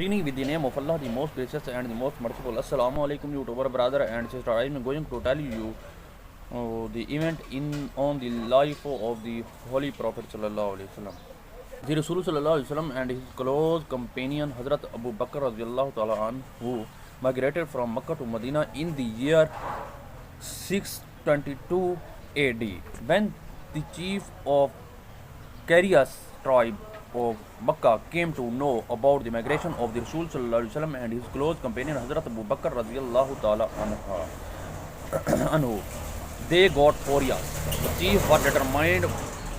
Beginning with the name of Allah, the most gracious and the most merciful. Assalamu alaikum, YouTuber brother and sister. I am going to tell you the event in on the life of the Holy Prophet sallallahu alaihi wasallam. The Rasul sallallahu alaihi wasallam and his close companion Hazrat Abu Bakr radiyallahu ta'ala anhu migrated from Makkah to Medina in the year 622 AD when the chief of Quraysh tribe of Makkah came to know about the migration of the Rasul sallallahu alaihi wasallam and his close companion Hazrat Abu Bakr radiyallahu ta'ala anhu. They got furious. The chief was determined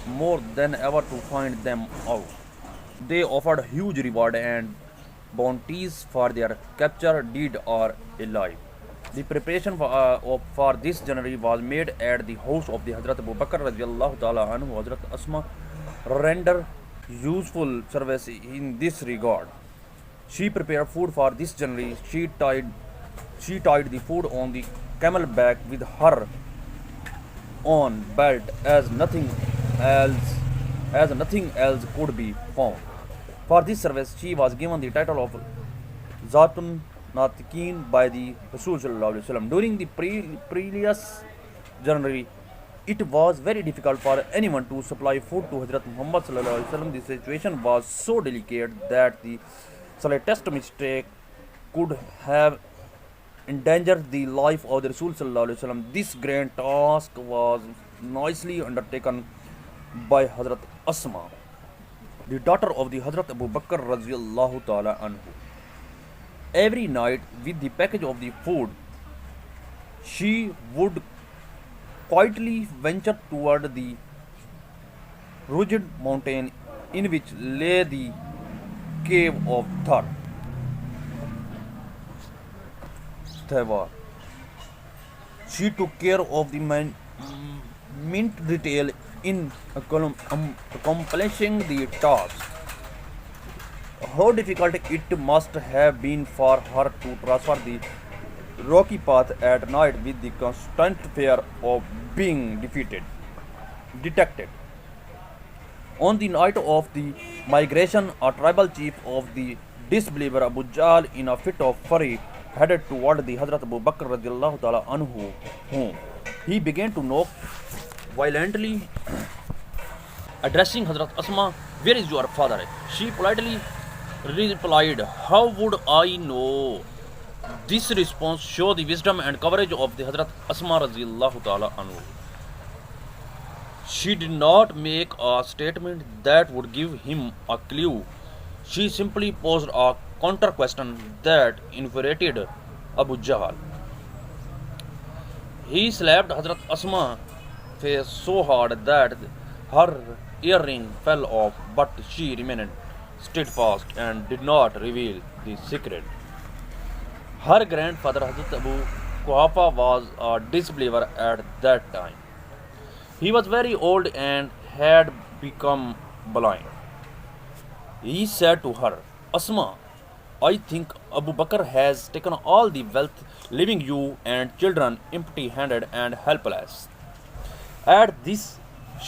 more than ever to find them out. They offered huge reward and bounties for their capture, dead or alive. The preparation for this journey was made at the house of the Hazrat Abu Bakr radiyallahu ta'ala anhu. Hazrat Asma rendered useful service in this regard. She prepared food for this journey. She tied the food on the camel back with her own belt as nothing else could be found. For this service, she was given the title of Zatun Natikin by the Rasul sallallahu alaihi wasallam. During the previous journey, it was very difficult for anyone to supply food to Hazrat Muhammad sallallahu alaihi wasallam. The situation was so delicate that the slightest mistake could have endangered the life of the Rasul sallallahu alaihi wasallam. This grand task was nicely undertaken by Hazrat Asma, the daughter of the Hazrat Abu Bakr radiyallahu ta'ala anhu. Every night, with the package of the food, she would quietly venture toward the rugged mountain in which lay the cave of Thawar. She took care of the mint detail in accomplishing the task. How difficult it must have been for her to traverse the rocky path at night with the constant fear of being detected. On the night of the migration, a tribal chief of the disbeliever Abu Jahl, in a fit of fury, headed toward the Hazrat Abu Bakr radiyallahu ta'ala anhu, whom he began to knock violently. Addressing Hazrat Asma, "Where is your father?" She politely replied, "How would I know?" This response showed the wisdom and courage of the Hazrat Asma radiyallahu ta'ala anhu. She did not make a statement that would give him a clue. She simply posed a counter question that infuriated Abu Jahl. He slapped Hazrat Asma's face so hard that her earring fell off, but she remained steadfast and did not reveal the secret. Her grandfather Hazrat Abu Quhafa was a disbeliever at that time. He was very old and had become blind. He said to her, "Asma, I think Abu Bakr has taken all the wealth, leaving you and children empty-handed and helpless." At this,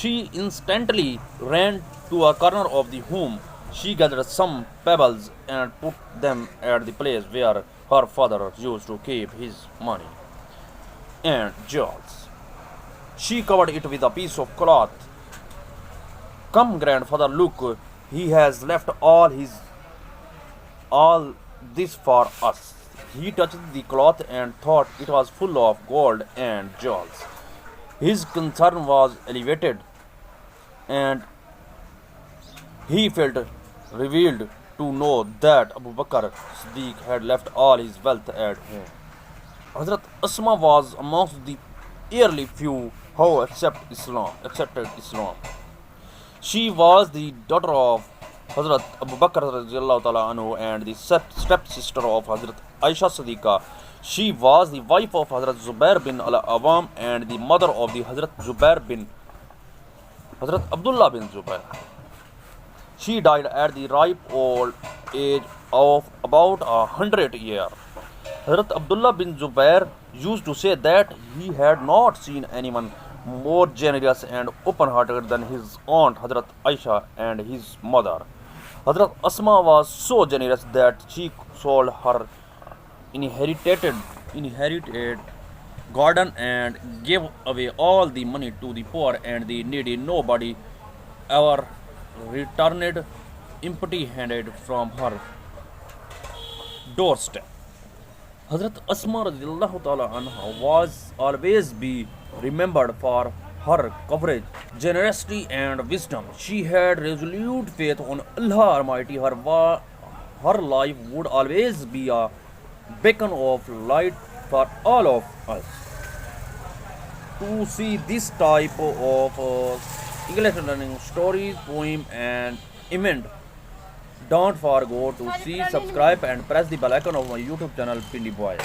she instantly ran to a corner of the home. She gathered some pebbles and put them at the place where her father used to keep his money and jewels. She covered it with a piece of cloth. "Come, grandfather, look, he has left all this for us." He touched the cloth and thought it was full of gold and jewels. His concern was elevated, and he felt revealed to know that Abu Bakr Siddiq had left all his wealth at home. Hazrat Asma was amongst the early few who accepted Islam. She was the daughter of Hazrat Abu Bakr radiyallahu ta'ala anhu and the step-sister of Hazrat Aisha Siddiqa. She was the wife of Hazrat Zubair bin al-Awam and the mother of the Hazrat Abdullah bin Zubair. She died at the ripe old age of about 100 years. Hazrat Abdullah bin Zubair used to say that he had not seen anyone more generous and open-hearted than his aunt Hazrat Aisha and his mother Hazrat Asma was so generous that she sold her inherited inherited garden and gave away all the money to the poor and the needy. Nobody ever returned empty-handed from her doorstep. Hazrat Asma radiallahu ta'ala anha was always be remembered for her courage, generosity, and wisdom. She had resolute faith on Allah Almighty. Her life would always be a beacon of light for all of us. To see this type of English learning stories, poem, and event, don't forget to see, subscribe, and press the bell icon of my YouTube channel, Pindi Boy.